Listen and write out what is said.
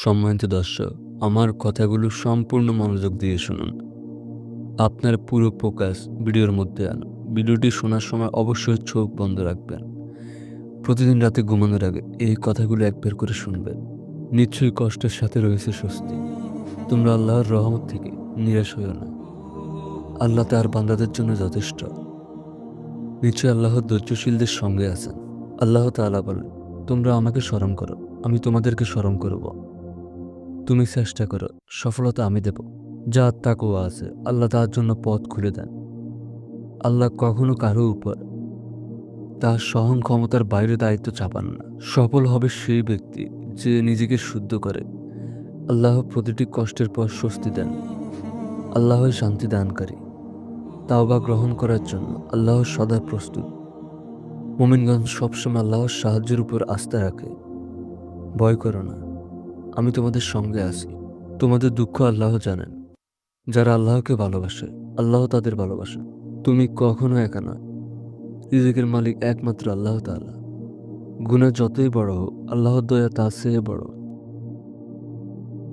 সম্মানিত দর্শক, আমার কথাগুলো সম্পূর্ণ মনোযোগ দিয়ে শুনুন। আপনার পুরো ফোকাস ভিডিওর মধ্যে আনুন। ভিডিওটি শোনার সময় অবশ্যই চোখ বন্ধ রাখবেন। প্রতিদিন রাতে ঘুমানোর আগে এই কথাগুলো একবার করে শুনবেন। নিশ্চয়ই কষ্টের সাথে রয়েছে স্বস্তি। তোমরা আল্লাহর রহমত থেকে নিরাশ হইও না। আল্লাহ তার বান্দাদের জন্য যথেষ্ট। নিশ্চয়ই আল্লাহ ধৈর্যশীলদের সঙ্গে আছেন। আল্লাহ তাআলা বলেন, তোমরা আমাকে স্মরণ করো, আমি তোমাদেরকে স্মরণ করব। তুমি চেষ্টা করো, সফলতা আমি দেব। যার তাকওয়া আছে আল্লাহ তার জন্য পথ খুলে দেন। আল্লাহ কখনো কারো উপর তার সহন ক্ষমতার বাইরে দায়িত্ব চাপান না। সফল হবে সেই ব্যক্তি যে নিজেকে শুদ্ধ করে। আল্লাহ প্রতিটি কষ্টের পর স্বস্তি দেন। আল্লাহই শান্তি দানকারী। তাওবা গ্রহণ করার জন্য আল্লাহ সদা প্রস্তুত। মুমিনগণ সবসময় আল্লাহর সাহায্যের উপর আস্থা রাখে। ভয় করো না, আমি তোমাদের সঙ্গে আছি। তোমাদের দুঃখ আল্লাহ জানেন। যারা আল্লাহকে ভালোবাসে আল্লাহ তাদের ভালোবাসে। তুমি কখনো একা নয়। রিজিকের মালিক একমাত্র আল্লাহ তাআলা। গুনাহ যতই বড় হোক আল্লাহর দয়া তার চেয়ে বড়।